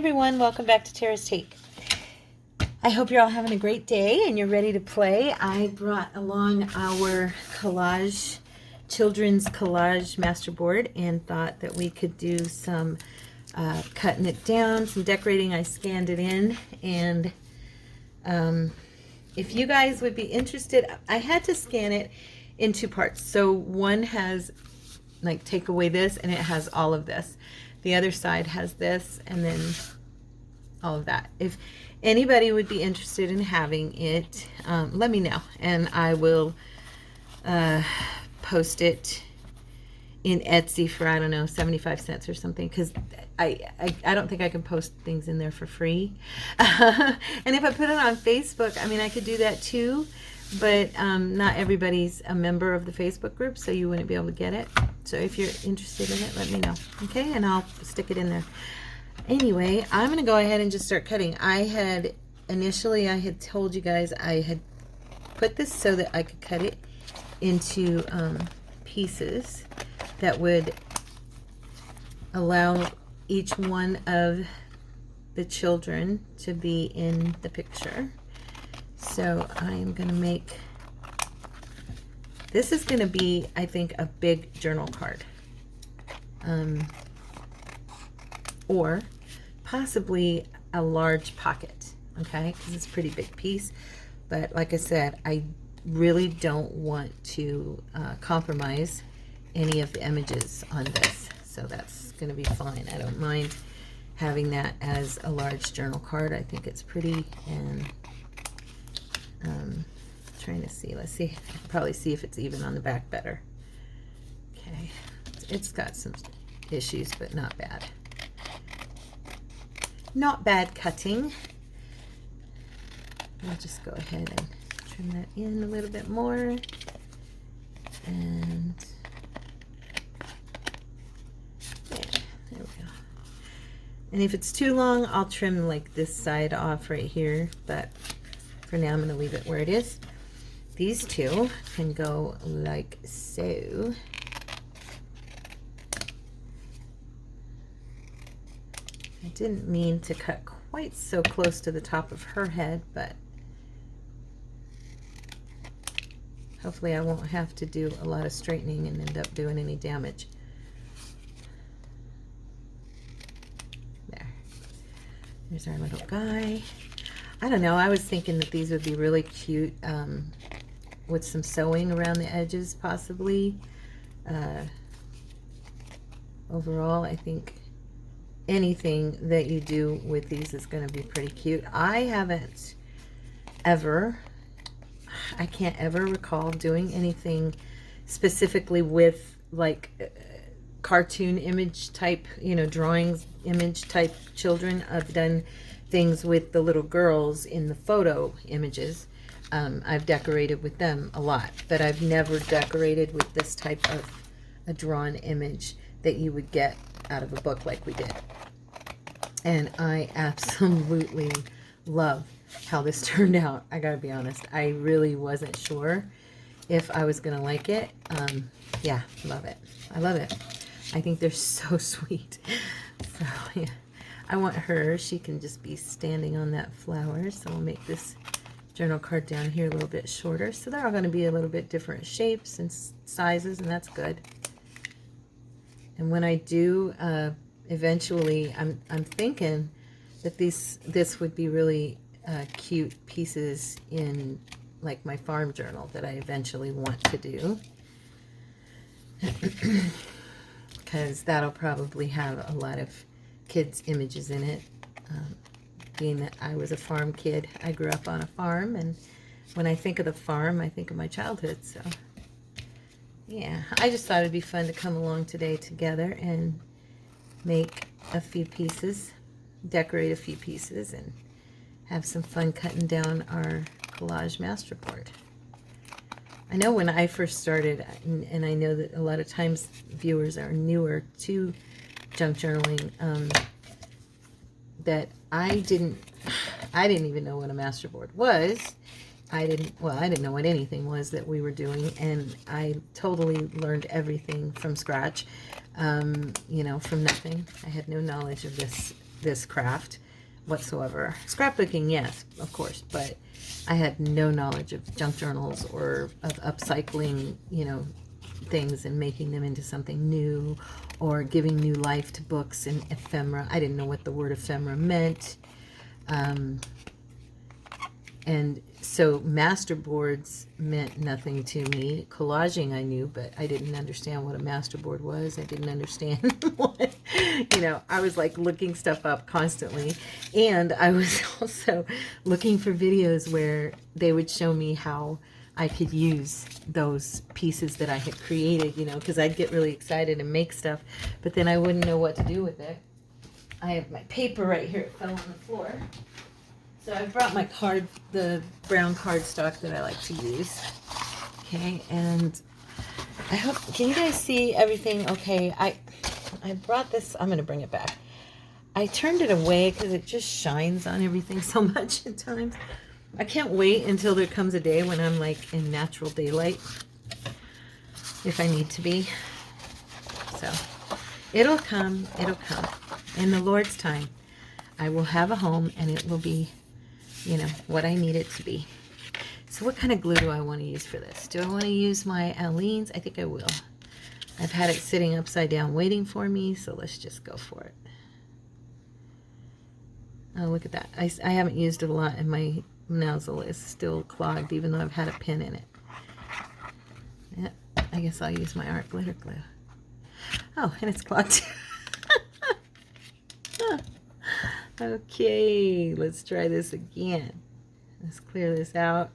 everyone, welcome back to Tara's Take. I hope you're all having a great day and you're ready to play. I brought along our collage, children's collage masterboard, and thought that we could do some cutting it down, some decorating. I scanned it in, and if you guys would be interested, I had to scan it in two parts. So one has, like, take away this and it has all of this. The other side has this and then all of that. If anybody would be interested in having it, let me know, and I will post it in Etsy for, I don't know, 75 cents or something, because I don't think I can post things in there for free. And if I put it on Facebook, I mean, I could do that too, but not everybody's a member of the Facebook group, so you wouldn't be able to get it. So if you're interested in it, let me know, okay? And I'll stick it in there. Anyway, I'm going to go ahead and just start cutting. Initially I had told you guys I had put this so that I could cut it into pieces that would allow each one of the children to be in the picture. So I am going to make, this is going to be, I think, a big journal card. Or possibly a large pocket, okay? Because it's a pretty big piece. But like I said, I really don't want to compromise any of the images on this. So that's going to be fine. I don't mind having that as a large journal card. I think it's pretty, and trying to see. Let's see. I can probably see if it's even on the back better. Okay. It's got some issues, but not bad. Not bad cutting. I'll just go ahead and trim that in a little bit more. And yeah, there we go. And if it's too long, I'll trim like this side off right here, but for now I'm going to leave it where it is. These two can go like so. I didn't mean to cut quite so close to the top of her head, but hopefully I won't have to do a lot of straightening and end up doing any damage. There. There's our little guy. I don't know, I was thinking that these would be really cute with some sewing around the edges, possibly. Overall, I think anything that you do with these is going to be pretty cute. I haven't ever, I can't ever recall doing anything specifically with like cartoon image type, you know, drawings, image type children. I've done things with the little girls in the photo images. I've decorated with them a lot, but I've never decorated with this type of a drawn image that you would get out of a book like we did. And I absolutely love how this turned out. I gotta be honest, I really wasn't sure if I was gonna like it. Yeah, love it. I love it. I think they're so sweet. So yeah, I want her, she can just be standing on that flower. So I'll make this journal card down here a little bit shorter. So they're all going to be a little bit different shapes and sizes, and that's good. And when I do, eventually, I'm thinking that this would be really cute pieces in like my farm journal that I eventually want to do. Because that'll probably have a lot of kids' images in it. Being that I was a farm kid, I grew up on a farm, and when I think of the farm, I think of my childhood. So yeah, I just thought it'd be fun to come along today together and make a few pieces, decorate a few pieces, and have some fun cutting down our collage masterboard. I know when I first started, and I know that a lot of times viewers are newer to junk journaling, that I didn't even know what a masterboard was. I didn't know what anything was that we were doing, and I totally learned everything from scratch, you know, from nothing. I had no knowledge of this craft whatsoever. Scrapbooking, yes, of course, but I had no knowledge of junk journals or of upcycling, you know, things and making them into something new, or giving new life to books and ephemera. I didn't know what the word ephemera meant. And so masterboards meant nothing to me. Collaging I knew, but I didn't understand what a masterboard was. I didn't understand what, you know, I was like looking stuff up constantly. And I was also looking for videos where they would show me how I could use those pieces that I had created, you know, because I'd get really excited and make stuff, but then I wouldn't know what to do with it. I have my paper right here. It fell on the floor. So I brought my card, the brown cardstock that I like to use. Okay, and I hope, can you guys see everything okay? I brought this, I'm going to bring it back. I turned it away because it just shines on everything so much at times. I can't wait until there comes a day when I'm like in natural daylight, if I need to be. So it'll come, in the Lord's time. I will have a home, and it will be, you know, what I need it to be. So what kind of glue do I want to use for this? Do I want to use my Aleene's? I think I will. I've had it sitting upside down waiting for me, so let's just go for it. Oh, look at that. I haven't used it a lot, and my nozzle is still clogged, even though I've had a pin in it. Yeah, I guess I'll use my art glitter glue. Oh, and it's clogged. Okay, let's try this again. Let's clear this out.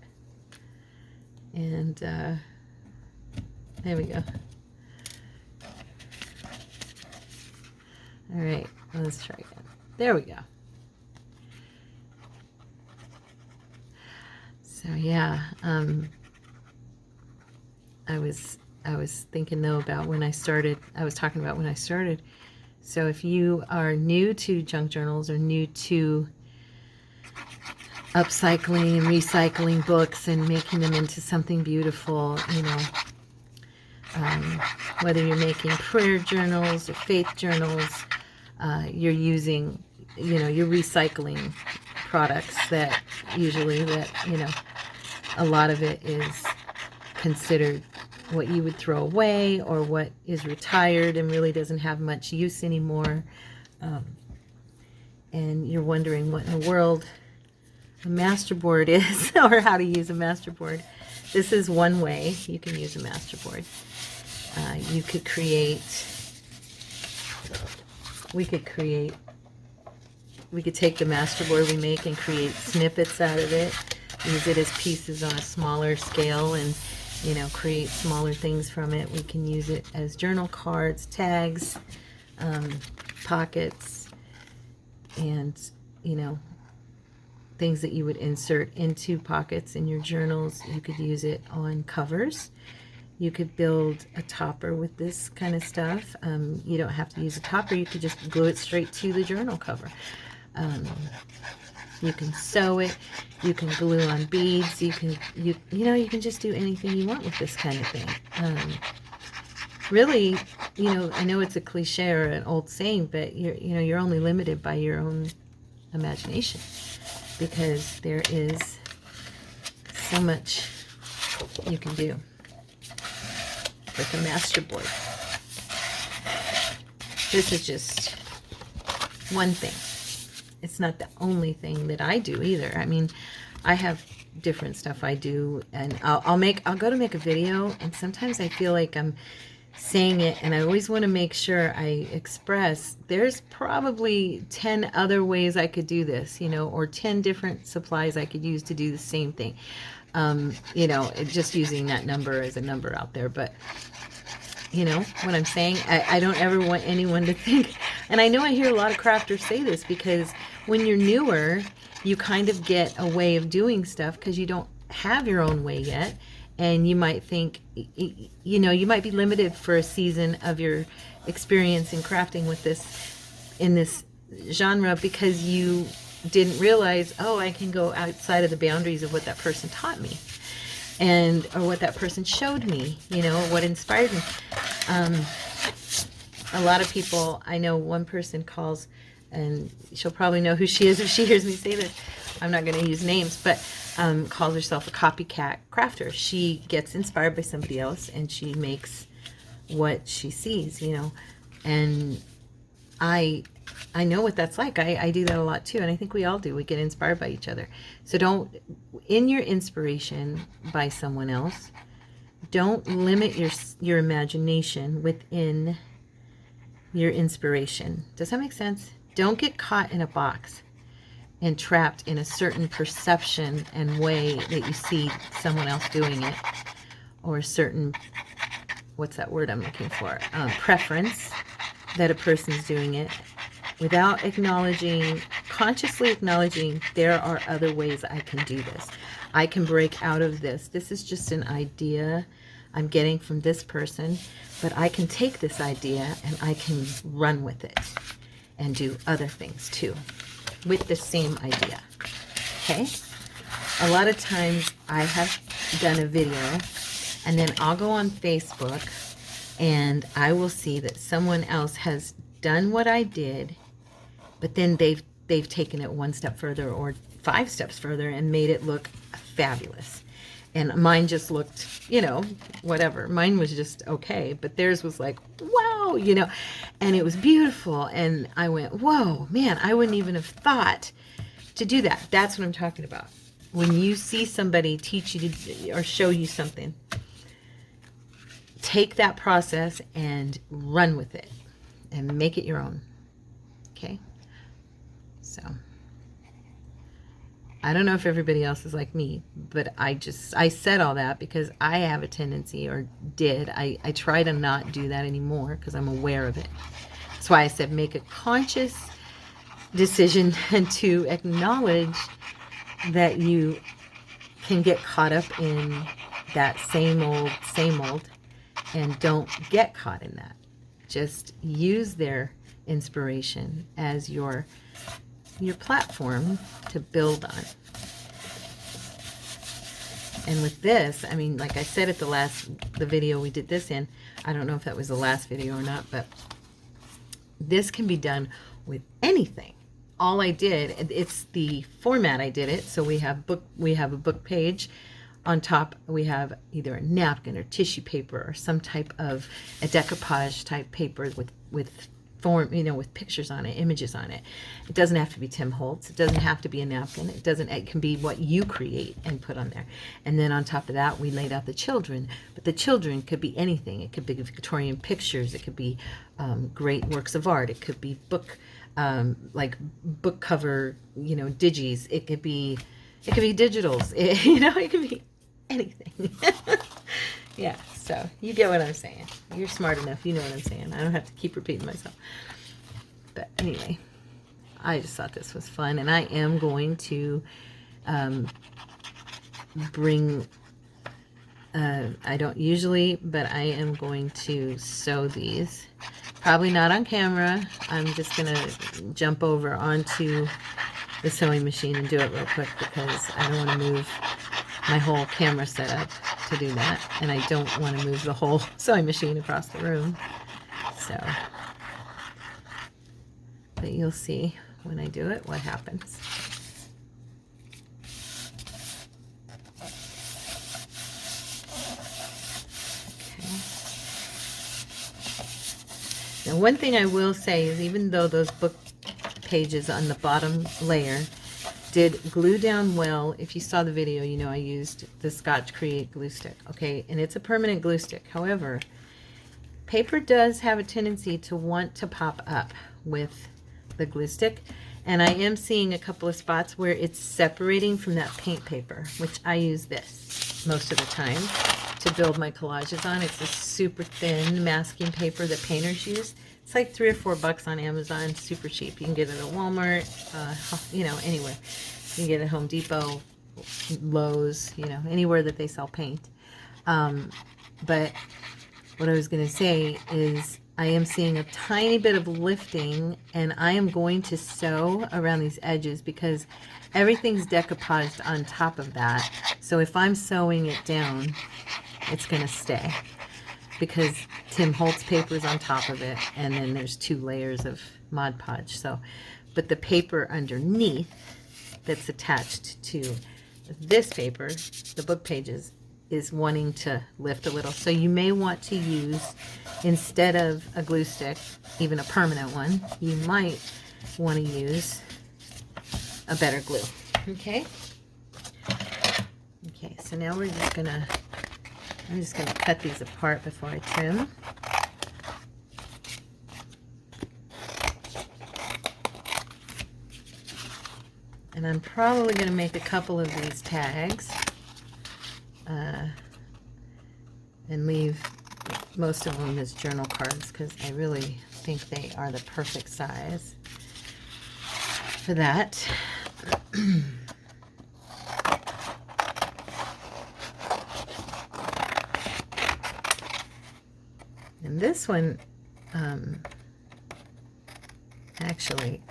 And there we go. All right, let's try again. There we go. So yeah, I was thinking though about when I started. I was talking about when I started. So if you are new to junk journals or new to upcycling and recycling books and making them into something beautiful, you know, whether you're making prayer journals or faith journals, you're using, you know, you're recycling products that usually that, you know, a lot of it is considered what you would throw away or what is retired and really doesn't have much use anymore. And you're wondering what in the world a masterboard is or how to use a masterboard. This is one way you can use a masterboard. You could create, we could take the masterboard we make and create snippets out of it, use it as pieces on a smaller scale, and you know, create smaller things from it. We can use it as journal cards, tags, pockets, and you know, things that you would insert into pockets in your journals. You could use it on covers. You could build a topper with this kind of stuff. You don't have to use a topper. You could just glue it straight to the journal cover. You can sew it. You can glue on beads. You can, you know, you can just do anything you want with this kind of thing. Really, you know, I know it's a cliche or an old saying, but you're only limited by your own imagination, because there is so much you can do with a masterboard. This is just one thing. It's not the only thing that I do either. I mean, I have different stuff I do, and I'll go to make a video, and sometimes I feel like I'm saying it, and I always want to make sure I express there's probably 10 other ways I could do this, you know, or 10 different supplies I could use to do the same thing. You know, just using that number as a number out there, but you know what I'm saying? I don't ever want anyone to think, and I know I hear a lot of crafters say this, because when you're newer, you kind of get a way of doing stuff because you don't have your own way yet, and you might think, you know, you might be limited for a season of your experience in crafting with this, in this genre, because you didn't realize, oh, I can go outside of the boundaries of what that person taught me, and or what that person showed me, you know, what inspired me. A lot of people, I know one person calls and she'll probably know who she is if she hears me say this. I'm not going to use names, but calls herself a copycat crafter. She gets inspired by somebody else, and she makes what she sees, you know. And I know what that's like. I do that a lot too, and I think we all do. We get inspired by each other. So don't, in your inspiration by someone else, don't limit your imagination within your inspiration. Does that make sense? Don't get caught in a box and trapped in a certain perception and way that you see someone else doing it, or a certain, what's that word I'm looking for? Preference that a person's doing it, without acknowledging, consciously acknowledging, there are other ways I can do this. I can break out of this. This is just an idea I'm getting from this person, but I can take this idea and I can run with it and do other things too with the same idea. Okay? A lot of times I have done a video and then I'll go on Facebook and I will see that someone else has done what I did, but then they've taken it one step further or 5 steps further and made it look fabulous. And mine just looked, you know, whatever. Mine was just okay, but theirs was like, wow, you know, and it was beautiful. And I went, whoa, man, I wouldn't even have thought to do that. That's what I'm talking about. When you see somebody teach you to, or show you something, take that process and run with it and make it your own. Okay? So I don't know if everybody else is like me, but I said all that because I have a tendency, or did. I try to not do that anymore because I'm aware of it. That's why I said make a conscious decision and to acknowledge that you can get caught up in that same old, and don't get caught in that. Just use their inspiration as your platform to build on. And with this, I mean, like I said at the video we did this in, I don't know if that was the last video or not, but this can be done with anything. All I did, it's the format I did it. So we have a book page. On top, we have either a napkin or tissue paper or some type of a decoupage type paper with form, you know, with pictures on it, images on it. It doesn't have to be Tim Holtz. It doesn't have to be a napkin. It can be what you create and put on there. And then on top of that, we laid out the children. But the children could be anything. It could be Victorian pictures. It could be great works of art. It could be like book cover, you know, digis. It could be digitals. It could be anything. Yeah, so you get what I'm saying. You're smart enough. You know what I'm saying. I don't have to keep repeating myself. But anyway, I just thought this was fun. And I am going to bring, I don't usually, but I am going to sew these. Probably not on camera. I'm just going to jump over onto the sewing machine and do it real quick because I don't want to move my whole camera setup to do that, and I don't want to move the whole sewing machine across the room. So, but you'll see when I do it what happens. Okay. Now, one thing I will say is, even though those book pages on the bottom layer did glue down well, if you saw the video, you know I used the Scotch Create glue stick, okay, and it's a permanent glue stick. However, paper does have a tendency to want to pop up with the glue stick, and I am seeing a couple of spots where it's separating from that paint paper, which I use this most of the time to build my collages on. It's a super thin masking paper that painters use. It's like $3 or $4 on Amazon, super cheap. You can get it at Walmart, you know, anywhere. You can get it at Home Depot, Lowe's, you know, anywhere that they sell paint. But what I was going to say is I am seeing a tiny bit of lifting, and I am going to sew around these edges because everything's decoupaged on top of that. So if I'm sewing it down, it's going to stay, because Tim Holtz paper is on top of it, and then there's 2 layers of Mod Podge. So but the paper underneath that's attached to this paper, the book pages, is wanting to lift a little. So you may want to use, instead of a glue stick, even a permanent one, you might want to use a better glue. Okay? Okay, so now I'm just gonna cut these apart before I trim. And I'm probably going to make a couple of these tags and leave most of them as journal cards because I really think they are the perfect size for that. And this one, actually,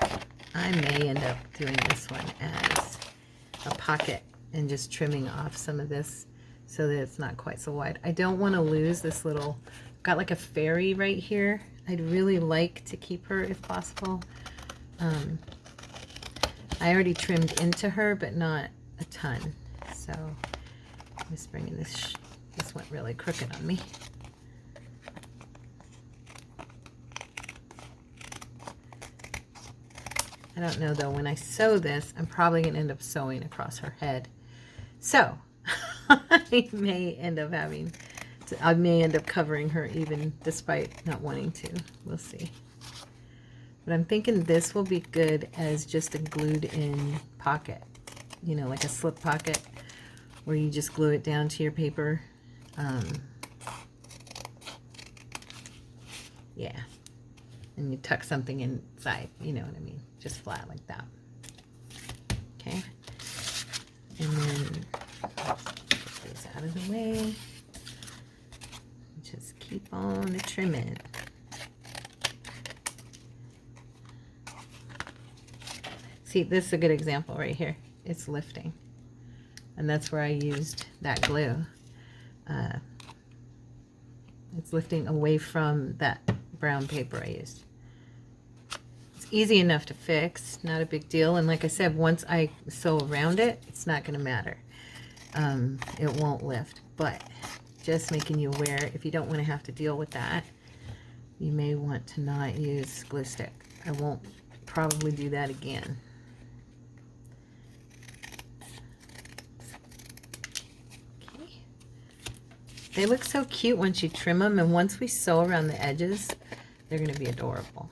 I may end up doing this one as a pocket and just trimming off some of this so that it's not quite so wide. I don't want to lose this little, got like a fairy right here. I'd really like to keep her if possible. I already trimmed into her, but not a ton. So I'm just bringing this, this went really crooked on me. I don't know though, when I sew this, I'm probably going to end up sewing across her head. So I may end up covering her even despite not wanting to. We'll see. But I'm thinking this will be good as just a glued in pocket, you know, like a slip pocket where you just glue it down to your paper. Yeah. And you tuck something inside, you know what I mean? Just flat like that. Okay. And then get these out of the way. Just keep on trimming. See, this is a good example right here. It's lifting. And that's where I used that glue. It's lifting away from that brown paper I used. It's easy enough to fix, not a big deal. And like I said, once I sew around it, it's not going to matter. It won't lift. But just making you aware, if you don't want to have to deal with that, you may want to not use glue stick. I won't probably do that again. Okay. They look so cute once you trim them, and once we sew around the edges, they're going to be adorable.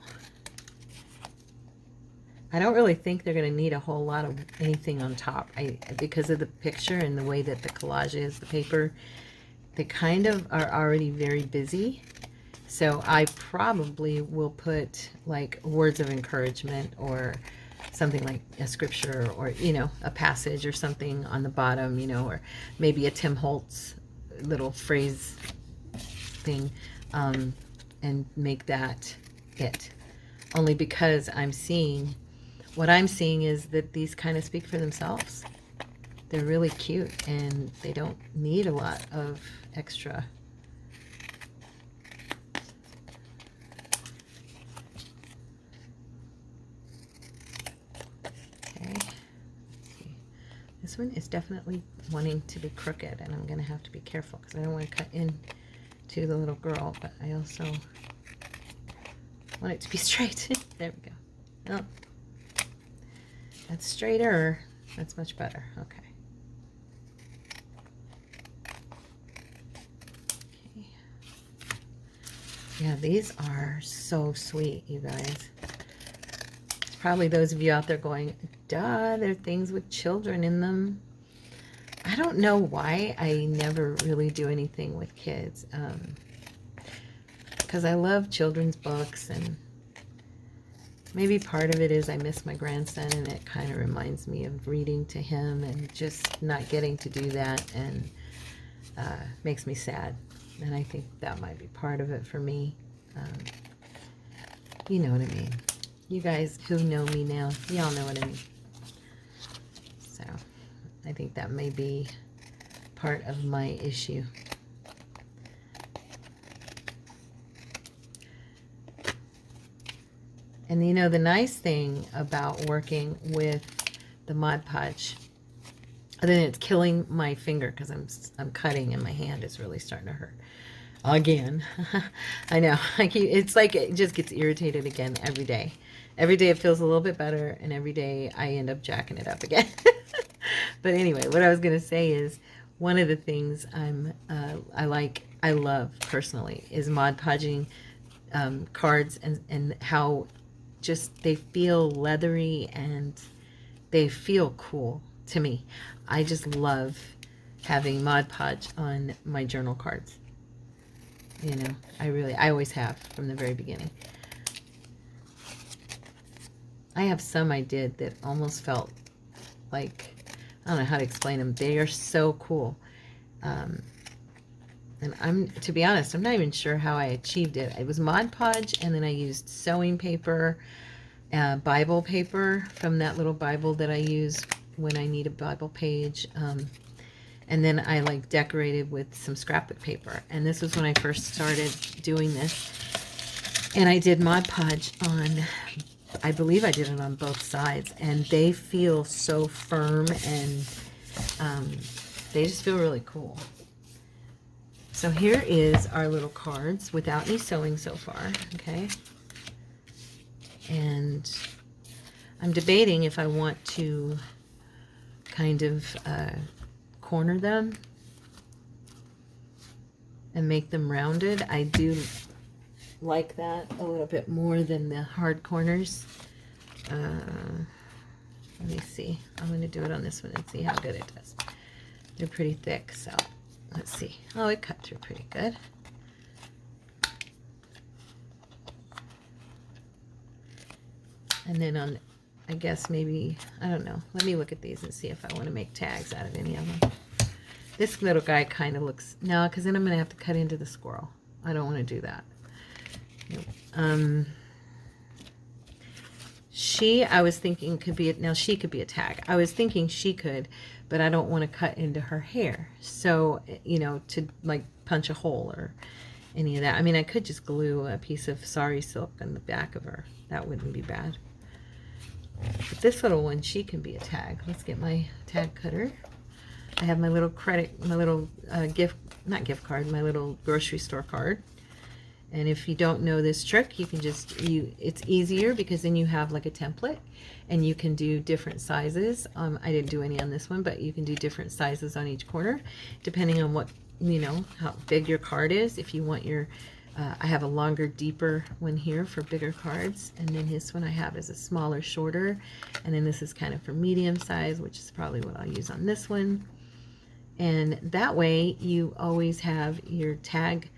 I don't really think they're going to need a whole lot of anything on top. Because of the picture and the way that the collage is, the paper, they kind of are already very busy. So I probably will put like words of encouragement or something like a scripture or, you know, a passage or something on the bottom, you know, or maybe a Tim Holtz little phrase thing, and make that it. Only because what I'm seeing is that these kind of speak for themselves. They're really cute and they don't need a lot of extra. Okay. This one is definitely wanting to be crooked, and I'm going to have to be careful because I don't want to cut into the little girl, but I also want it to be straight. There we go. Oh, that's straighter. That's much better. Okay. Yeah, these are so sweet, you guys. It's probably those of you out there going, duh, there are things with children in them. I don't know why I never really do anything with kids. Because I love children's books, and maybe part of it is I miss my grandson, and it kind of reminds me of reading to him and just not getting to do that, and makes me sad. And I think that might be part of it for me. You know what I mean. You guys who know me now, y'all know what I mean. So I think that may be part of my issue. And you know, the nice thing about working with the Mod Podge, other than it's killing my finger because I'm cutting and my hand is really starting to hurt again. I know. It's like it just gets irritated again every day. Every day it feels a little bit better, and every day I end up jacking it up again. But anyway, what I was going to say is one of the things I love personally is Mod Podging cards, and how just they feel leathery and they feel cool to me. I just love having Mod Podge on my journal cards. You know, I always have from the very beginning. I have some I did that almost felt like, I don't know how to explain them. They are so cool. And to be honest, I'm not even sure how I achieved it. It was Mod Podge, and then I used sewing paper, Bible paper from that little Bible that I use when I need a Bible page. And then I like decorated with some scrapbook paper. And this was when I first started doing this. And I did Mod Podge on, I believe I did it on both sides. And they feel so firm, and they just feel really cool. So here is our little cards without any sewing so far, okay? And I'm debating if I want to kind of corner them and make them rounded. I do like that a little bit more than the hard corners. Let me see. I'm going to do it on this one and see how good it does. They're pretty thick, so let's see. Oh, it cut through pretty good. And then on, I guess maybe, I don't know. Let me look at these and see if I want to make tags out of any of them. This little guy kind of looks, no, because then I'm going to have to cut into the squirrel. I don't want to do that. Nope. She, I was thinking could be, now she could be a tag. I was thinking she could, but I don't want to cut into her hair. So, you know, to like punch a hole or any of that. I mean, I could just glue a piece of sari silk on the back of her. That wouldn't be bad. But this little one, she can be a tag. Let's get my tag cutter. I have my little credit, my little not gift card, my little grocery store card. And if you don't know this trick, you can just, it's easier because then you have like a template and you can do different sizes. I didn't do any on this one, but you can do different sizes on each corner depending on what, you know, how big your card is. If you want your, I have a longer, deeper one here for bigger cards. And then this one I have is a smaller, shorter. And then this is kind of for medium size, which is probably what I'll use on this one. And that way you always have your tag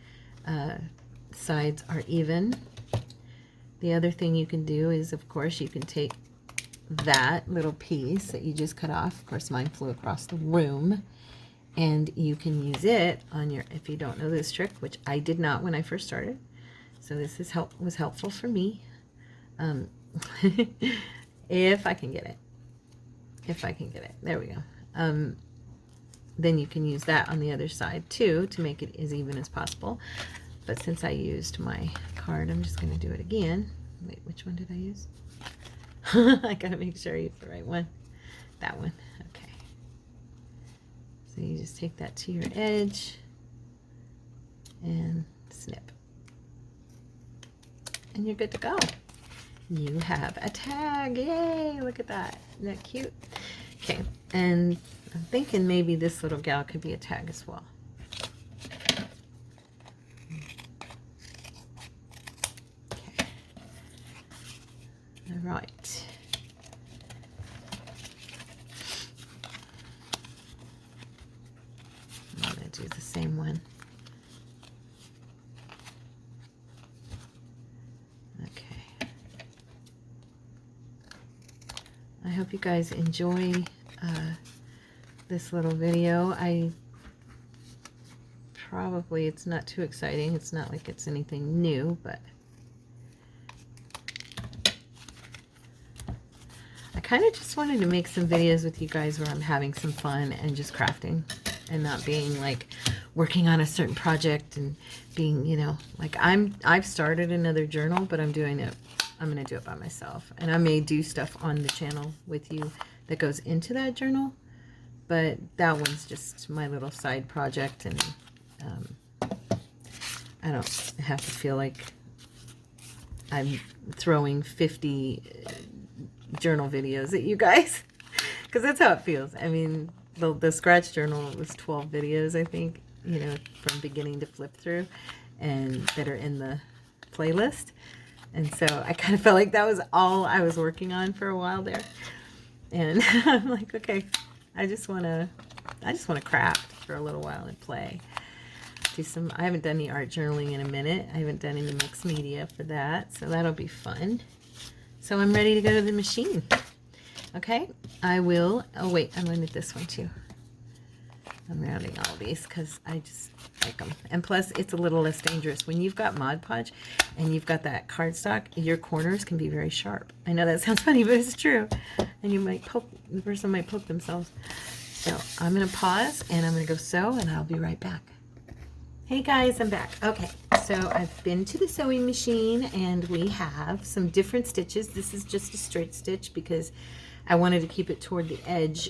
sides are even. The other thing you can do is, of course, you can take that little piece that you just cut off. Of course, mine flew across the room. And you can use it on your, if you don't know this trick, which I did not when I first started. So this is was helpful for me. If I can get it. If I can get it. There we go. Then you can use that on the other side too to make it as even as possible. But since I used my card, I'm just going to do it again. Wait, which one did I use? I got to make sure I use the right one. That one. Okay. So you just take that to your edge and snip. And you're good to go. You have a tag. Yay! Look at that. Isn't that cute? Okay. And I'm thinking maybe this little gal could be a tag as well. All right. I'm going to do the same one. Okay. I hope you guys enjoy this little video. It's not too exciting. It's not like it's anything new, but I kind of just wanted to make some videos with you guys where I'm having some fun and just crafting and not being like working on a certain project and being, you know, like I've started another journal, but I'm doing it I'm going to do it by myself. And I may do stuff on the channel with you that goes into that journal, but that one's just my little side project, and I don't have to feel like I'm throwing 50 journal videos at you guys, because that's how it feels. I mean, the scratch journal was 12 videos, I think, you know, from beginning to flip through, and that are in the playlist. And so I kind of felt like that was all I was working on for a while there. And I'm like, okay, I just want to craft for a little while and play. I haven't done any art journaling in a minute. I haven't done any mixed media for that, so that'll be fun. So I'm ready to go to the machine. Okay, I will. Oh wait, I'm going to this one too. I'm rounding all these because I just like them. And plus, it's a little less dangerous. When you've got Mod Podge and you've got that cardstock, your corners can be very sharp. I know that sounds funny, but it's true. And the person might poke themselves. So I'm going to pause and I'm going to go sew, and I'll be right back. Hey guys, I'm back. Okay, so I've been to the sewing machine and we have some different stitches. This is just a straight stitch because I wanted to keep it toward the edge,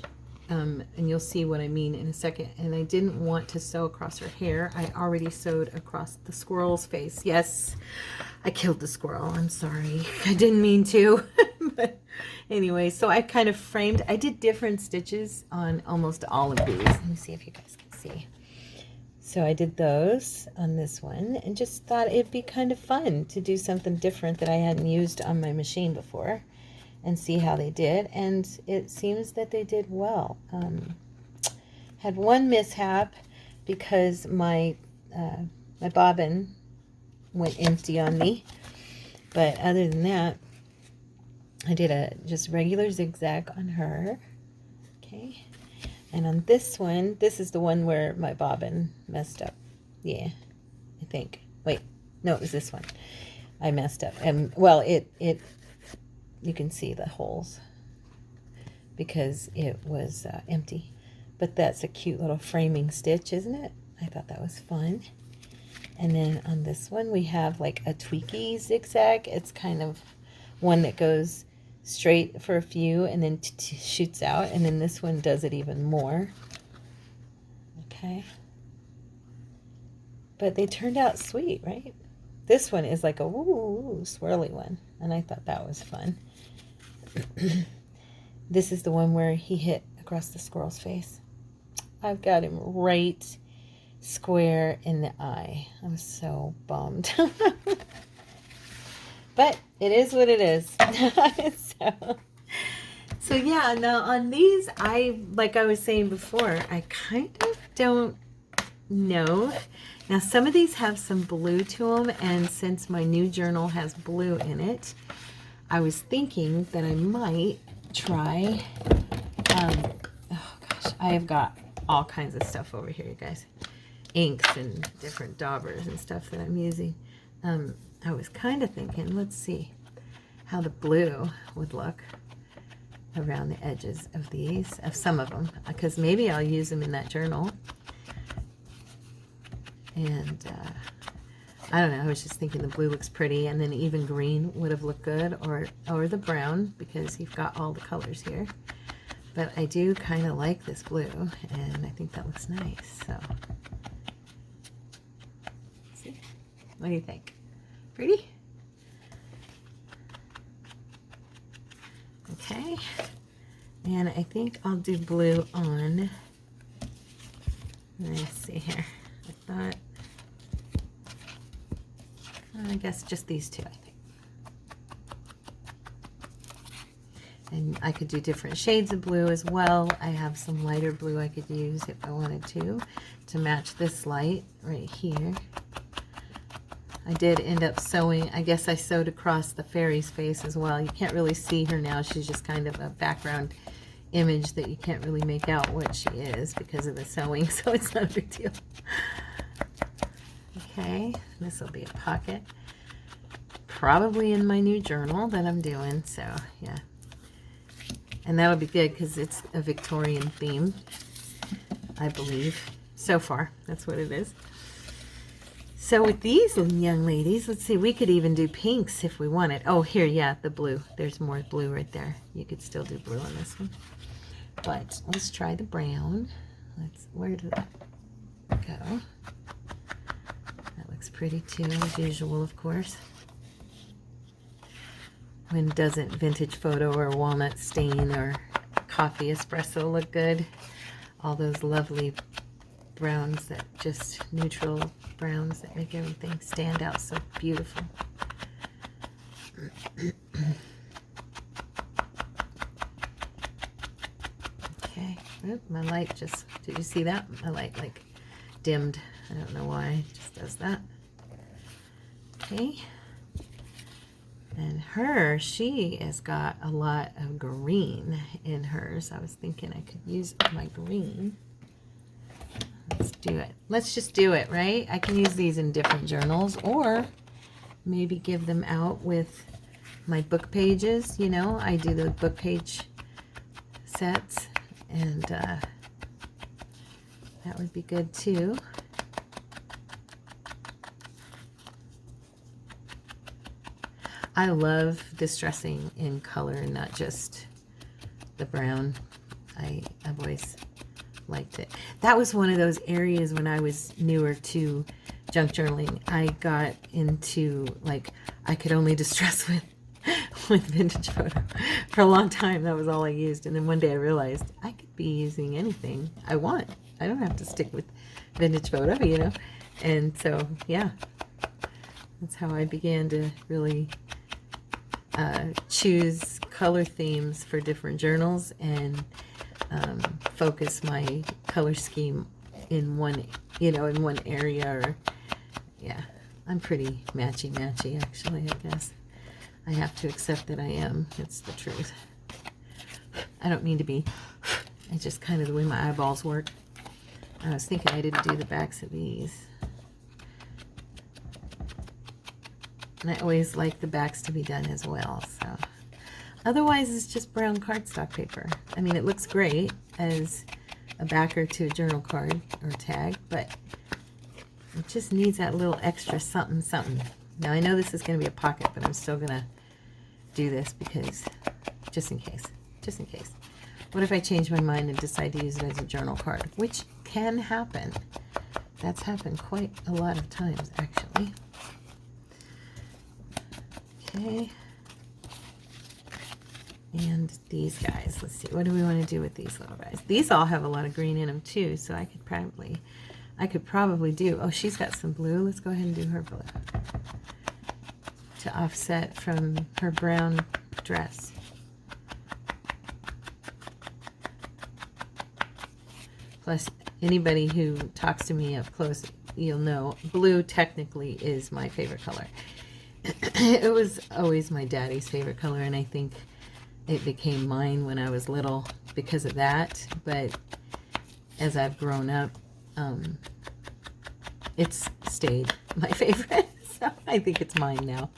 and you'll see what I mean in a second. And I didn't want to sew across her hair. I already sewed across the squirrel's face. Yes, I killed the squirrel. I'm sorry. I didn't mean to. But anyway, so I kind of framed. I did different stitches on almost all of these. Let me see if you guys can see. So I did those on this one and just thought it'd be kind of fun to do something different that I hadn't used on my machine before and see how they did. And it seems that they did well. Had one mishap because my bobbin went empty on me. But other than that, I did a just regular zigzag on her. Okay. And on this one, this is the one where my bobbin messed up. Yeah, I think. Wait, no, it was this one. I messed up. And well, you can see the holes because it was empty. But that's a cute little framing stitch, isn't it? I thought that was fun. And then on this one, we have like a tweaky zigzag. It's kind of one that goes straight for a few and then shoots out, and then this one does it even more. Okay, but they turned out sweet, right? This one is like a woo swirly one, and I thought that was fun. This is the one where he hit across the squirrel's face. I've got him right square in the eye. I'm so bummed. But it is what it is. So yeah, now on these, like I was saying before, I kind of don't know. Now some of these have some blue to them, and since my new journal has blue in it, I was thinking that I might try, oh gosh, I have got all kinds of stuff over here, you guys. Inks and different daubers and stuff that I'm using. I was kind of thinking, let's see how the blue would look around the edges of these, of some of them, because maybe I'll use them in that journal. And I don't know, I was just thinking the blue looks pretty, and then even green would have looked good, or the brown, because you've got all the colors here. But I do kind of like this blue, and I think that looks nice. So, let's see. What do you think? Pretty? Okay. And I think I'll do blue on, let's see here. I guess just these two, I think. And I could do different shades of blue as well. I have some lighter blue I could use if I wanted to match this light right here. I did end up sewing, I guess I sewed across the fairy's face as well. You can't really see her now. She's just kind of a background image that you can't really make out what she is because of the sewing, so it's not a big deal. Okay, this will be a pocket. Probably in my new journal that I'm doing, so yeah. And that'll be good because it's a Victorian theme, I believe. So far, that's what it is. So with these young ladies, let's see, we could even do pinks if we wanted. Oh, here, yeah, the blue. There's more blue right there. You could still do blue on this one. But let's try the brown. Where did that go? That looks pretty too, as usual, of course. When doesn't vintage photo or walnut stain or coffee espresso look good? All those lovely browns, that just neutral browns that make everything stand out so beautiful. Okay, oop, my light just, did you see that? My light like dimmed. I don't know why, it just does that. Okay. And she has got a lot of green in hers. I was thinking I could use my green. Let's do it. Let's just do it, right? I can use these in different journals, or maybe give them out with my book pages. You know, I do the book page sets, and that would be good too. I love distressing in color, not just the brown. I've always liked it. That was one of those areas when I was newer to junk journaling. I got into, like, I could only distress with vintage photo. For a long time, that was all I used. And then one day I realized I could be using anything I want. I don't have to stick with vintage photo, you know. And so, yeah, that's how I began to really choose color themes for different journals and focus my color scheme in one, you know, in one area. Or, yeah, I'm pretty matchy actually, I guess. I have to accept that I am. It's the truth. I don't mean to be. It's just kind of the way my eyeballs work. I was thinking I didn't do the backs of these. And I always like the backs to be done as well. So otherwise, it's just brown cardstock paper. I mean, it looks great as a backer to a journal card or tag, but it just needs that little extra something. Now, I know this is going to be a pocket, but I'm still going to do this because just in case. What if I change my mind and decide to use it as a journal card, which can happen. That's happened quite a lot of times, actually. Okay, and these guys, let's see, what do we want to do with these little guys? These all have a lot of green in them too, so I could probably do, oh, she's got some blue. Let's go ahead and do her blue to offset from her brown dress. Plus, anybody who talks to me up close, you'll know blue technically is my favorite color. It was always my daddy's favorite color, and I think it became mine when I was little because of that. But as I've grown up, it's stayed my favorite, so I think it's mine now.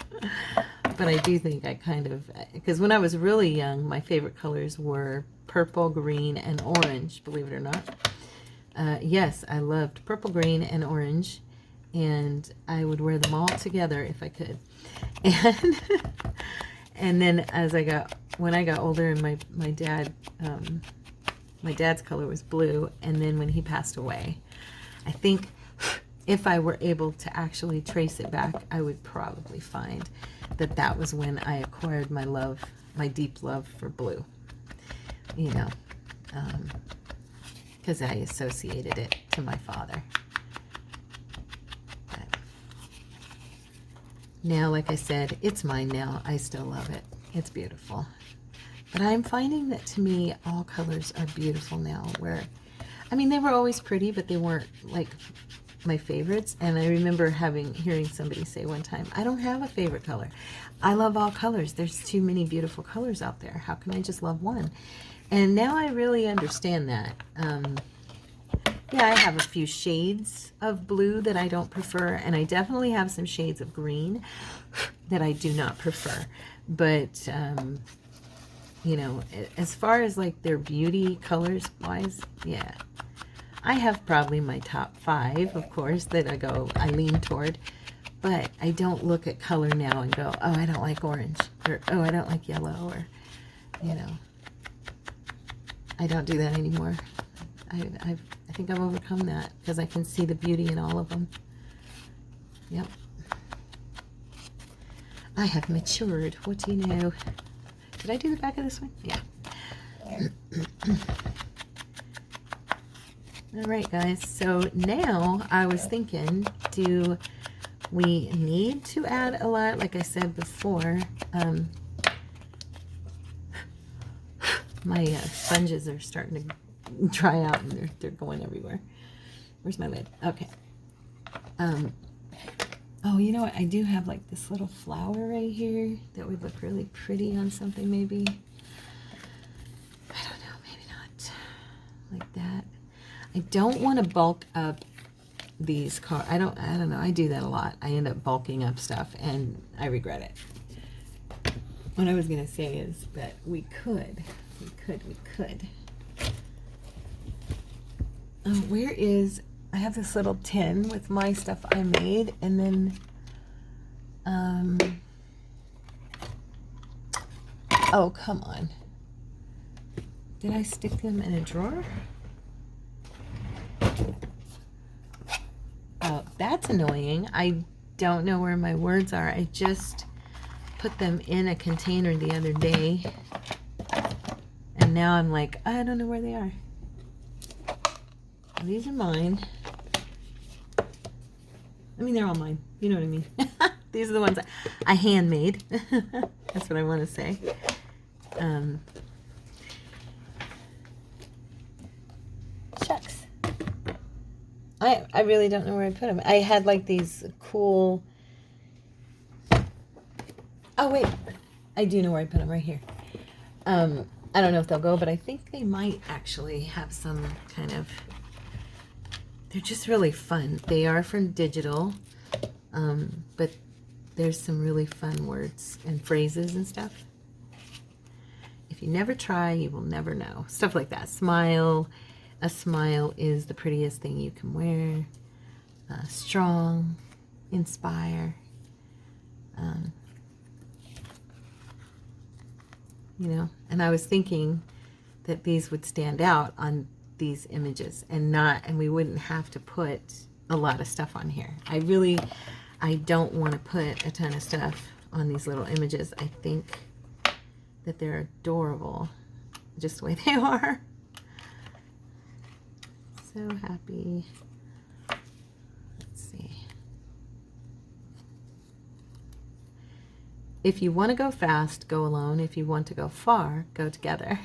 But I do think I kind of, because when I was really young, my favorite colors were purple, green, and orange, believe it or not. Yes, I loved purple, green, and orange, and I would wear them all together if I could. And then when I got older, and my dad's color was blue, and then when he passed away, I think if I were able to actually trace it back, I would probably find that was when I acquired my deep love for blue, you know, because I associated it to my father. Now, like I said, it's mine now. I still love it. It's beautiful. But I'm finding that, to me, all colors are beautiful now. Where, I mean, they were always pretty, but they weren't like my favorites. And I remember hearing somebody say one time, I don't have a favorite color. I love all colors. There's too many beautiful colors out there. How can I just love one? And now I really understand that. Yeah, I have a few shades of blue that I don't prefer, and I definitely have some shades of green that I do not prefer. But, you know, as far as like their beauty colors wise, yeah, I have probably my top 5, of course, that I lean toward, but I don't look at color now and go, oh, I don't like orange, or oh, I don't like yellow, or, you know, I don't do that anymore. I think I've overcome that because I can see the beauty in all of them. Yep. I have matured. What do you know? Did I do the back of this one? Yeah. All right, guys. So now I was thinking, do we need to add a lot? Like I said before, my sponges are starting to dry out and they're going everywhere. Where's my lid? Okay. Oh, you know what? I do have like this little flower right here that would look really pretty on something maybe. I don't know, maybe not. Like that. I don't want to bulk up these cards. I don't know. I do that a lot. I end up bulking up stuff and I regret it. What I was going to say is that we could. Where is, I have this little tin with my stuff I made, and then, oh, come on. Did I stick them in a drawer? Oh, that's annoying. I don't know where my words are. I just put them in a container the other day, and now I'm like, I don't know where they are. These are mine. I mean, they're all mine. You know what I mean? These are the ones I handmade. That's what I want to say. Shucks. I really don't know where I put them. I had like these cool... Oh, wait. I do know where I put them, right here. I don't know if they'll go, but I think they might actually have some kind of... They're just really fun. They are from digital, but there's some really fun words and phrases and stuff. If you never try, you will never know. Stuff like that. Smile. A smile is the prettiest thing you can wear. Strong. Inspire. You know, and I was thinking that these would stand out on these images and we wouldn't have to put a lot of stuff on here. I don't want to put a ton of stuff on these little images. I think that they're adorable just the way they are. So happy. Let's see. If you want to go fast, go alone. If you want to go far, go together.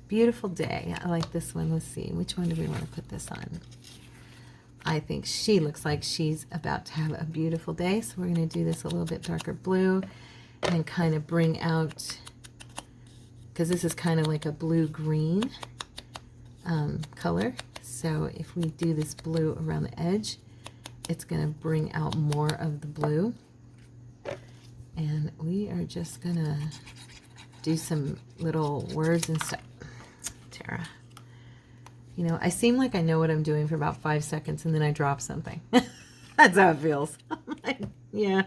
Beautiful day. I like this one. Let's see. Which one do we want to put this on? I think she looks like she's about to have a beautiful day. So we're going to do this a little bit darker blue and kind of bring out, because this is kind of like a blue-green color. So if we do this blue around the edge, it's going to bring out more of the blue. And we are just going to do some little words and stuff. Tara. You know, I seem like I know what I'm doing for about 5 seconds and then I drop something. That's how it feels. Yeah.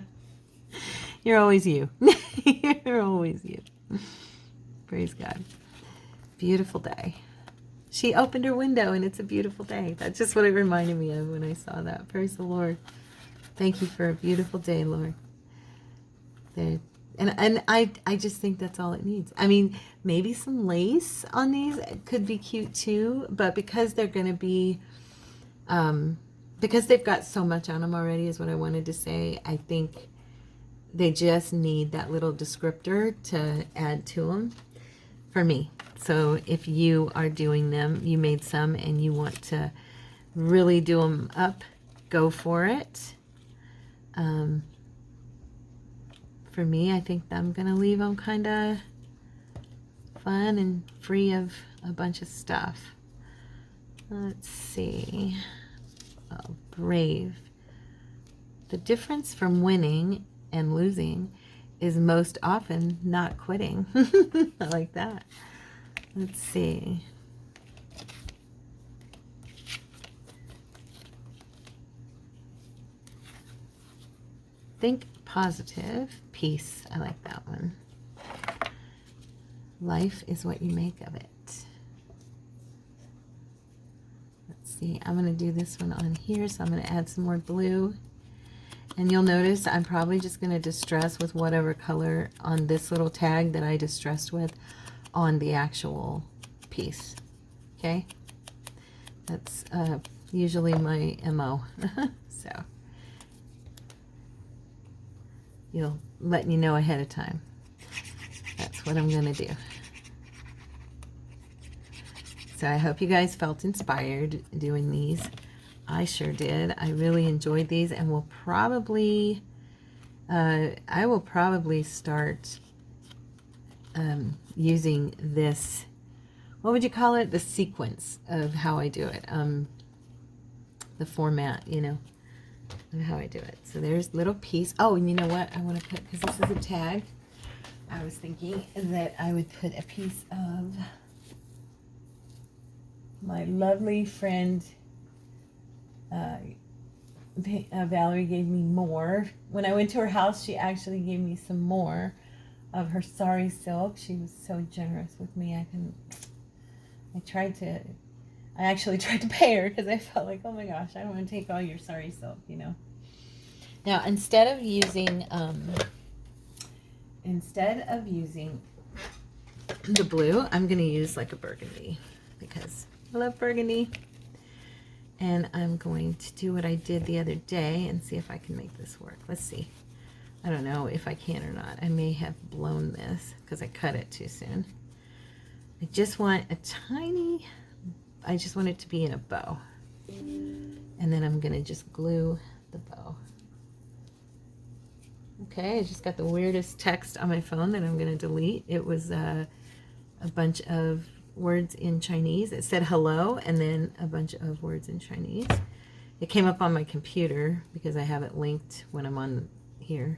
You're always you. You're always you. Praise God. Beautiful day. She opened her window and it's a beautiful day. That's just what it reminded me of when I saw that. Praise the Lord. Thank you for a beautiful day, Lord. There. And I just think that's all it needs. I mean, maybe some lace on these could be cute too, but because they're going to be, because they've got so much on them already is what I wanted to say. I think they just need that little descriptor to add to them for me. So if you are doing them, you made some and you want to really do them up, go for it. For me, I think I'm going to leave them kind of fun and free of a bunch of stuff. Let's see. Oh, brave. The difference from winning and losing is most often not quitting. I like that. Let's see. think positive. Peace. I like that one. Life is what you make of it. Let's see. I'm going to do this one on here, so I'm going to add some more blue. And you'll notice I'm probably just going to distress with whatever color on this little tag that I distressed with on the actual piece. Okay? That's usually my MO. So you'll let you know ahead of time. That's what I'm going to do. So I hope you guys felt inspired doing these. I sure did. I really enjoyed these, and will probably, I will probably start using this, what would you call it? The sequence of how I do it. The format, you know, of how I do it. So there's little piece. Oh, and you know what? I want to put, because this is a tag, I was thinking that I would put a piece of my lovely friend, Valerie gave me more. When I went to her house, she actually gave me some more of her sari silk. She was so generous with me. I actually tried to pay her because I felt like, oh my gosh, I don't want to take all your sari silk, you know. Now, instead of using the blue, I'm going to use like a burgundy because I love burgundy. And I'm going to do what I did the other day and see if I can make this work. Let's see. I don't know if I can or not. I may have blown this because I cut it too soon. I just want a tiny, I just want it to be in a bow. And then I'm going to just glue the bow. Okay, I just got the weirdest text on my phone that I'm going to delete. It was a bunch of words in Chinese. It said hello and then a bunch of words in Chinese. It came up on my computer because I have it linked when I'm on here.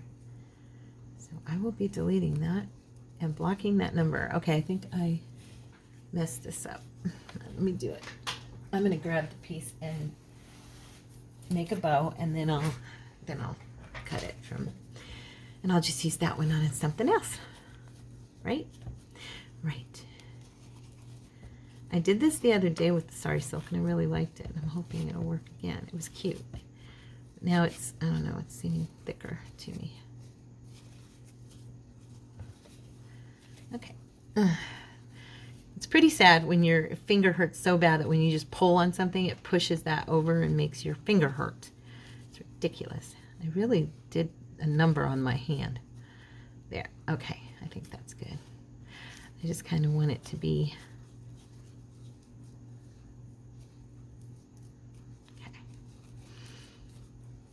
So I will be deleting that and blocking that number. Okay, I think I messed this up. Let me do it. I'm going to grab the piece and make a bow, and then I'll cut it from, and I'll just use that one on something else. Right? Right. I did this the other day with the sari silk and I really liked it. I'm hoping it'll work again. It was cute. Now it's, I don't know, it's seeming thicker to me. Okay. It's pretty sad when your finger hurts so bad that when you just pull on something, it pushes that over and makes your finger hurt. It's ridiculous. I really did a number on my hand. There. Okay. I think that's good. I just kind of want it to be...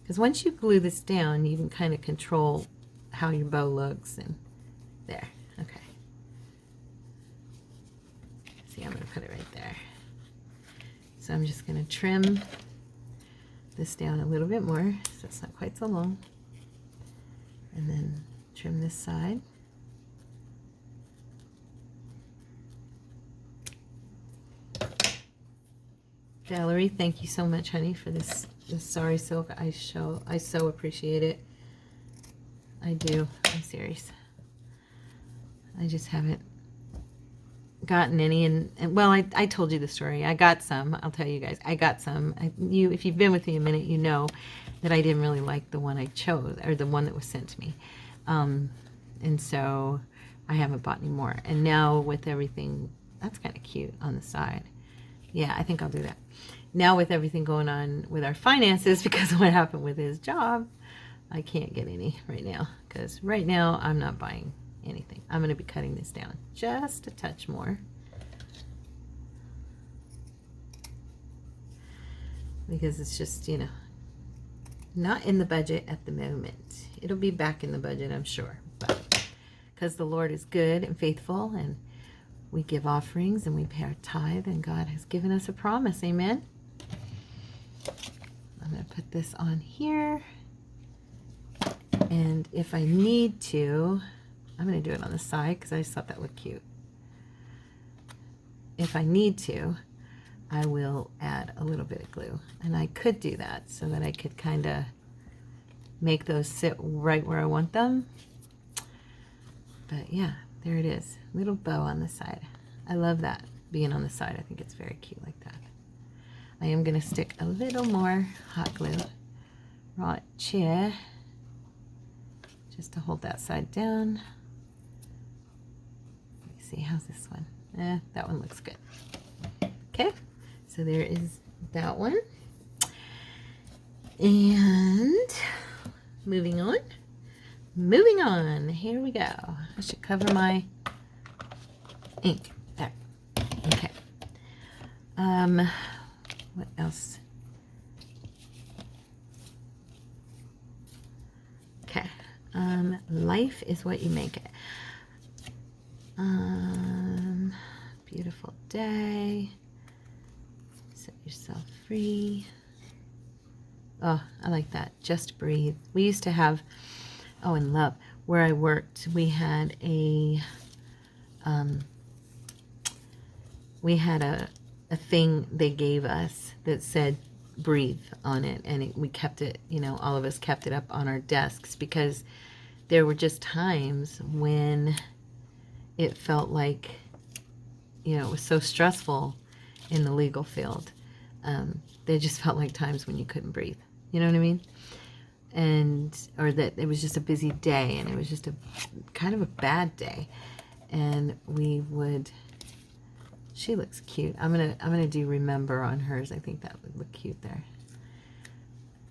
Because once you glue this down, you can kind of control how your bow looks. And there, okay. See, I'm going to put it right there. So I'm just going to trim this down a little bit more so it's not quite so long. And then trim this side. Valerie, thank you so much, honey, for this sari silk. I so appreciate it. I do. I'm serious. I just haven't gotten any, and well, I told you the story. I got some. I'll tell you guys. I got some. If you've been with me a minute, you know that I didn't really like the one I chose, or the one that was sent to me, and so I haven't bought any more. And now with everything, that's kind of cute on the side. Yeah, I think I'll do that. Now with everything going on with our finances because of what happened with his job, I can't get any right now because right now I'm not buying anything. I'm going to be cutting this down just a touch more because it's just, you know, not in the budget at the moment. It'll be back in the budget, I'm sure, but because the Lord is good and faithful, and we give offerings and we pay our tithe, and God has given us a promise. Amen. I'm going to put this on here. And if I need to, I'm going to do it on the side because I just thought that looked cute. If I need to, I will add a little bit of glue. And I could do that so that I could kind of make those sit right where I want them. But yeah, there it is. Little bow on the side. I love that being on the side. I think it's very cute like that. I am going to stick a little more hot glue right here just to hold that side down. Let me see, how's this one? That one looks good. Okay, so there is that one. And moving on. Moving on. Here we go. I should cover my ink. There. Okay. What else? Okay. Life is what you make it. Beautiful day. Set yourself free. Oh, I like that. Just breathe. We used to have, oh, in Love, where I worked, we had a thing they gave us that said breathe on it, and we kept it, you know, all of us kept it up on our desks because there were just times when it felt like, you know, it was so stressful in the legal field. They just felt like times when you couldn't breathe. You know what I mean? And, or that it was just a busy day, and it was just a kind of a bad day. And we would, she looks cute. I'm gonna do remember on hers. I think that would look cute there.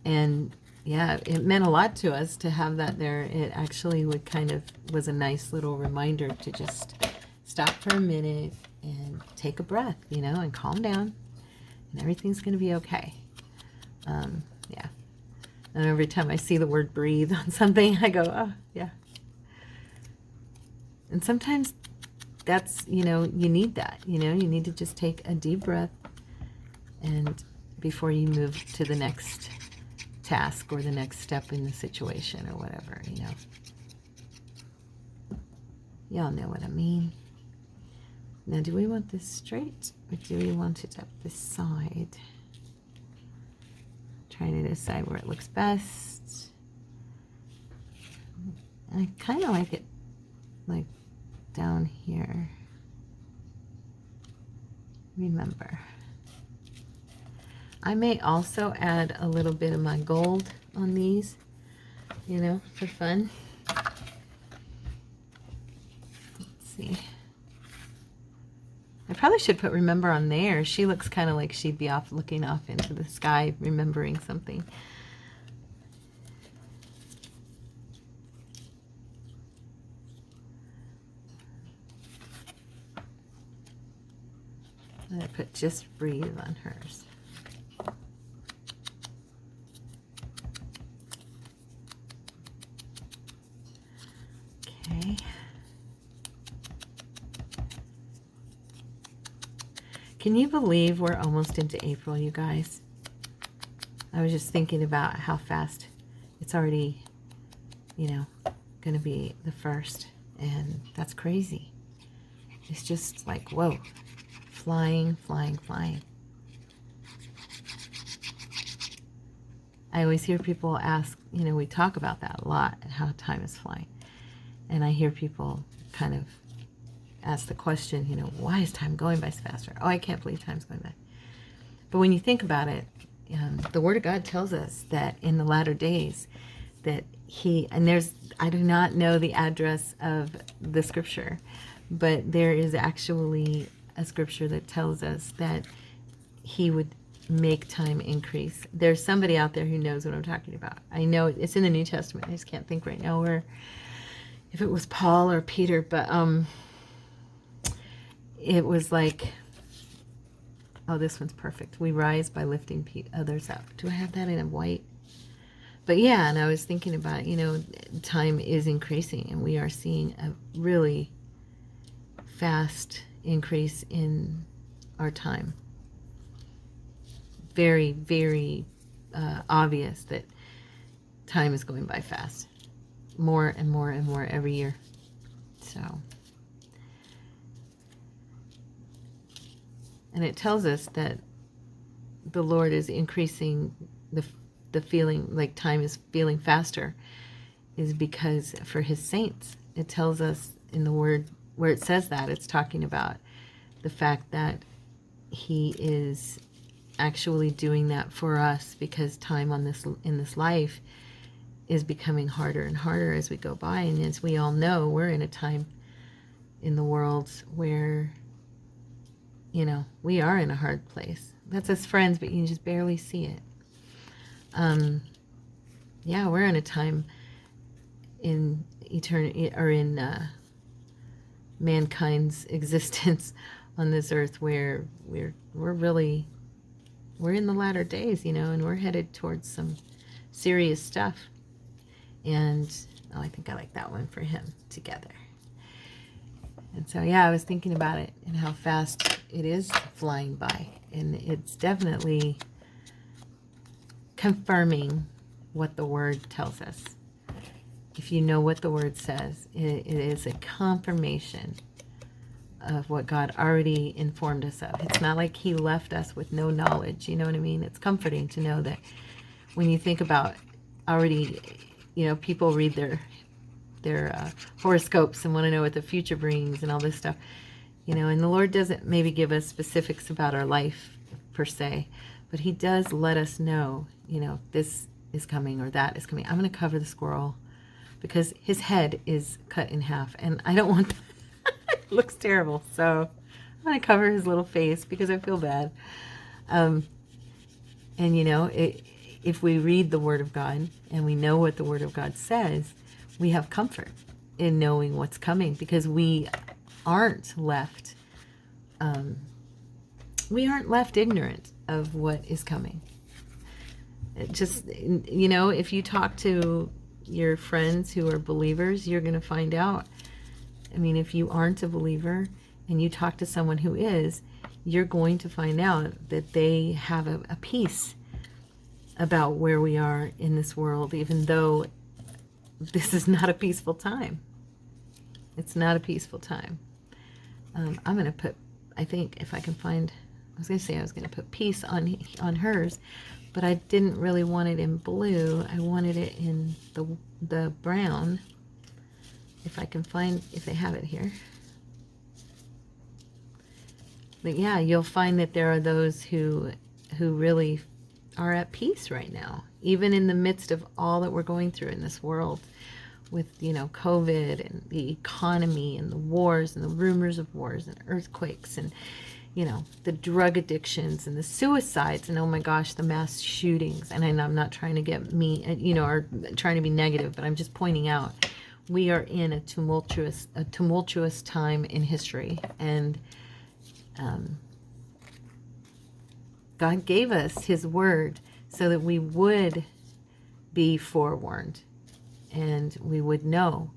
And yeah, it meant a lot to us to have that there. It actually would kind of was a nice little reminder to just stop for a minute and take a breath, you know, and calm down, and everything's gonna be okay. Yeah. And every time I see the word breathe on something, I go, oh, yeah. And sometimes that's, you know, you need that, you know, you need to just take a deep breath and before you move to the next task or the next step in the situation or whatever, you know. Y'all know what I mean. Now, do we want this straight or do we want it up this side? Trying to decide where it looks best. I kind of like it like down here. Remember. I may also add a little bit of my gold on these, you know, for fun. Let's see. I probably should put remember on there. She looks kind of like she'd be off looking off into the sky, remembering something. I'm going to put just breathe on hers. Okay. Can you believe we're almost into April, you guys? I was just thinking about how fast it's already, you know, going to be the 1st, and that's crazy. It's just like, whoa, flying, flying, flying. I always hear people ask, you know, we talk about that a lot, how time is flying. And I hear people kind of ask the question, you know, why is time going by faster? Oh, I can't believe time's going by. But when you think about it, the Word of God tells us that in the latter days that I do not know the address of the scripture, but there is actually a scripture that tells us that he would make time increase. There's somebody out there who knows what I'm talking about. I know it's in the New Testament. I just can't think right now where, if it was Paul or Peter, but it was like, oh, this one's perfect. We rise by lifting others up. Do I have that in a white? But yeah, and I was thinking about, you know, time is increasing, and we are seeing a really fast increase in our time. Very, very obvious that time is going by fast. More and more and more every year. So... and it tells us that the Lord is increasing the feeling like time is feeling faster is because for his saints, it tells us in the word where it says that, it's talking about the fact that he is actually doing that for us, because time on this in this life is becoming harder and harder as we go by. And as we all know, we're in a time in the world where, you know, we are in a hard place. That's us friends, but you can just barely see it. Yeah, we're in a time in eternity, or in mankind's existence on this earth, where we're in the latter days, you know, and we're headed towards some serious stuff. And oh, I think I like that one for him, together. And so, yeah, I was thinking about it and how fast it is flying by. And it's definitely confirming what the Word tells us. If you know what the Word says, it is a confirmation of what God already informed us of. It's not like He left us with no knowledge, you know what I mean? It's comforting to know that when you think about already, you know, people read their horoscopes and want to know what the future brings and all this stuff, you know, and the Lord doesn't maybe give us specifics about our life per se, but He does let us know, you know, this is coming or that is coming. I'm going to cover the squirrel because his head is cut in half and I don't want that. It looks terrible. So I'm going to cover his little face because I feel bad. And you know, if we read the Word of God and we know what the Word of God says, we have comfort in knowing what's coming, because we aren't left ignorant of what is coming. It just, you know, if you talk to your friends who are believers, you're going to find out. I mean, if you aren't a believer and you talk to someone who is, you're going to find out that they have a peace about where we are in this world, even though this is not a peaceful time. It's not a peaceful time. I'm going to put, I think if I can find, I was going to say I was going to put peace on hers, but I didn't really want it in blue. I wanted it in the brown. If I can find, if they have it here. But yeah, you'll find that there are those who really are at peace right now, even in the midst of all that we're going through in this world with, you know, COVID and the economy and the wars and the rumors of wars and earthquakes and, you know, the drug addictions and the suicides and, oh my gosh, the mass shootings. And I'm not trying to get you know, or trying to be negative, but I'm just pointing out we are in a tumultuous time in history. And God gave us His Word so that we would be forewarned and we would know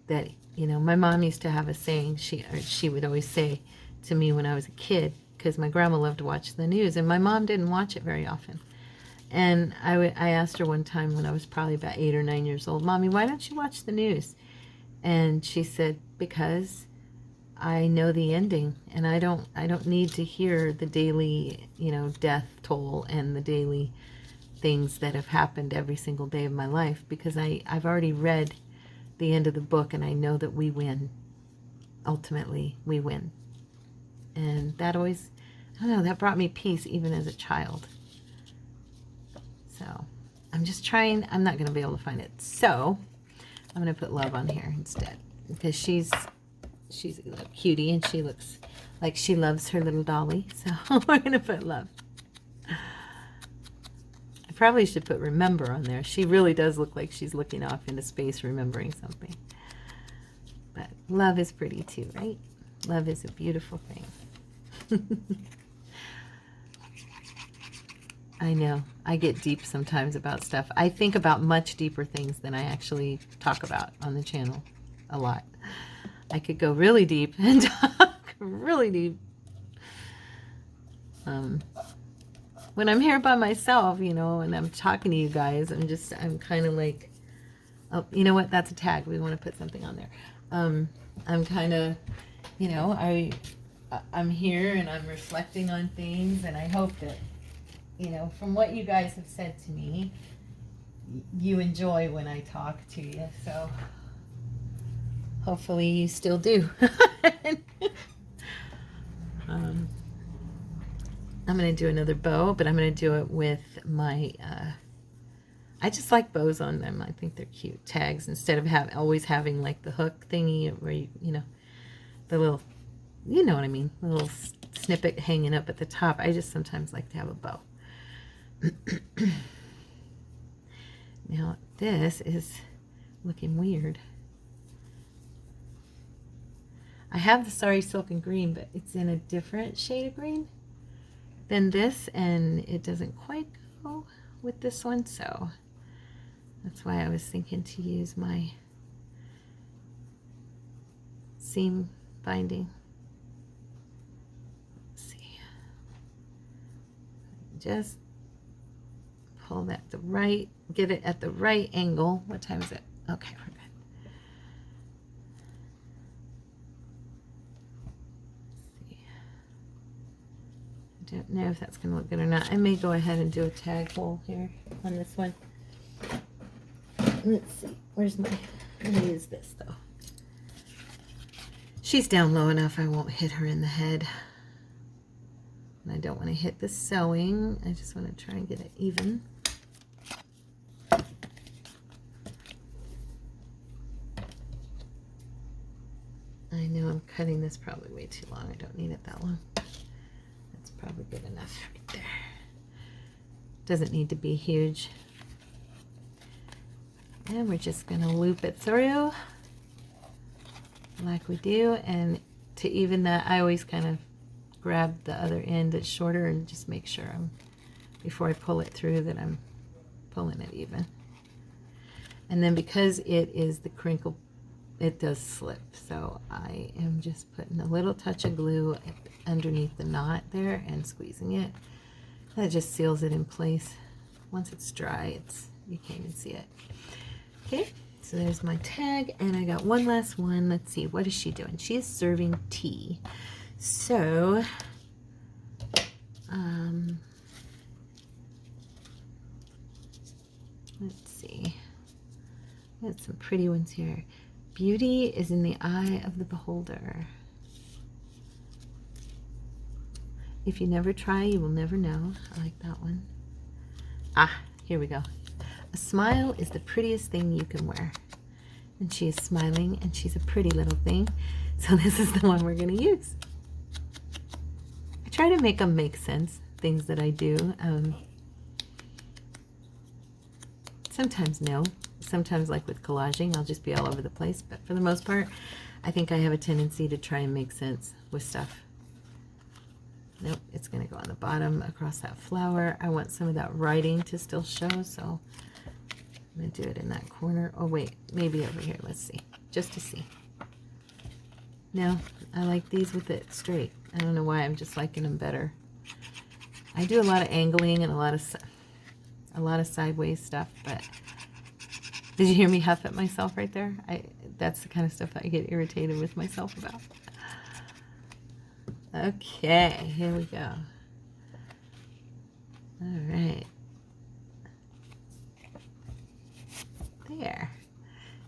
that, you know, my mom used to have a saying, she would always say to me when I was a kid, because my grandma loved to watch the news and my mom didn't watch it very often. And I asked her one time when I was probably about 8 or 9 years old, Mommy, why don't you watch the news? And she said, because I know the ending, and I don't need to hear the daily, you know, death toll and the daily things that have happened every single day of my life, because I've already read the end of the book and I know that we win. Ultimately, we win. And that always, I don't know, that brought me peace even as a child. So I'm just trying, I'm not going to be able to find it. So I'm going to put love on here instead, because she's a little cutie and she looks like she loves her little dolly. So we're going to put love. I probably should put remember on there. She really does look like she's looking off into space remembering something. But love is pretty too, right? Love is a beautiful thing. I know. I get deep sometimes about stuff. I think about much deeper things than I actually talk about on the channel a lot. I could go really deep and talk really deep. When I'm here by myself, you know, and I'm talking to you guys, I'm kind of like, oh, you know what? That's a tag. We want to put something on there. I'm kind of, you know, I'm here and I'm reflecting on things, and I hope that you know, from what you guys have said to me, you enjoy when I talk to you, so hopefully you still do. I'm going to do another bow, but I'm going to do it with my, I just like bows on them. I think they're cute tags instead of always having like the hook thingy where you know, the little, you know what I mean, the little snippet hanging up at the top. I just sometimes like to have a bow. Now this is looking weird. I have the Sorry Silken Green, but it's in a different shade of green than this, and it doesn't quite go with this one, so that's why I was thinking to use my seam binding. Let's see. Just pull that get it at the right angle. What time is it? Okay, we're good. Don't know if that's going to look good or not. I may go ahead and do a tag hole here on this one. Let's see. Where's my... I'm going to use this, though. She's down low enough I won't hit her in the head. And I don't want to hit the sewing. I just want to try and get it even. I know I'm cutting this probably way too long. I don't need it that long. Probably good enough right there. Doesn't need to be huge. And we're just going to loop it through like we do. And to even that, I always kind of grab the other end that's shorter and just make sure before I pull it through, that I'm pulling it even. And then because it is the crinkle, it does slip. So I am just putting a little touch of glue underneath the knot there and squeezing it. That just seals it in place. Once it's dry, you can't even see it. Okay, so there's my tag, and I got one last one. Let's see, what is she doing? She is serving tea. So, let's see. Got some pretty ones here. Beauty is in the eye of the beholder. If you never try, you will never know. I like that one. Ah, here we go. A smile is the prettiest thing you can wear. And she is smiling, and she's a pretty little thing. So this is the one we're going to use. I try to make them make sense, things that I do. Sometimes no. Sometimes, like with collaging, I'll just be all over the place. But for the most part, I think I have a tendency to try and make sense with stuff. Nope, it's going to go on the bottom across that flower. I want some of that writing to still show, so I'm going to do it in that corner. Oh, wait, maybe over here. Let's see, just to see. No, I like these with it straight. I don't know why, I'm just liking them better. I do a lot of angling and a lot of sideways stuff, but did you hear me huff at myself right there? That's the kind of stuff I get irritated with myself about. Okay, here we go. All right. There.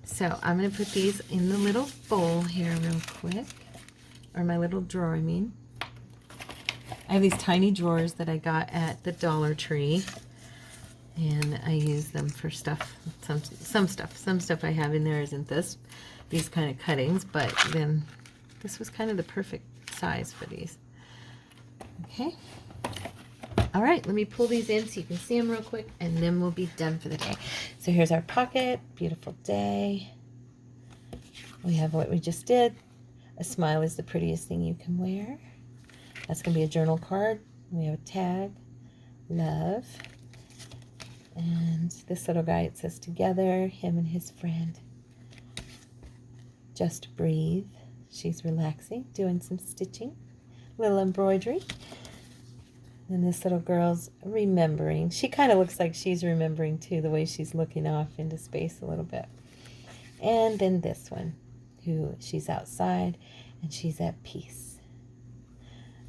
So I'm going to put these in the little bowl here real quick. Or my little drawer, I mean. I have these tiny drawers that I got at the Dollar Tree. And I use them for stuff, some stuff I have in there isn't these kind of cuttings, but then this was kind of the perfect size for these. Okay. All right, let me pull these in so you can see them real quick, and then we'll be done for the day. So here's our pocket. Beautiful day. We have what we just did. A smile is the prettiest thing you can wear. That's going to be a journal card. We have a tag. Love. And this little guy, it says together, him and his friend. Just breathe. She's relaxing, doing some stitching, little embroidery. And this little girl's remembering. She kind of looks like she's remembering too, the way she's looking off into space a little bit. And then this one, she's outside and she's at peace.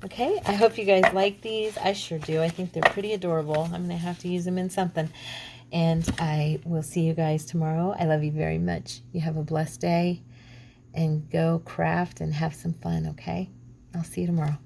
Okay, I hope you guys like these. I sure do. I think they're pretty adorable. I'm going to have to use them in something. And I will see you guys tomorrow. I love you very much. You have a blessed day. And go craft and have some fun, okay? I'll see you tomorrow.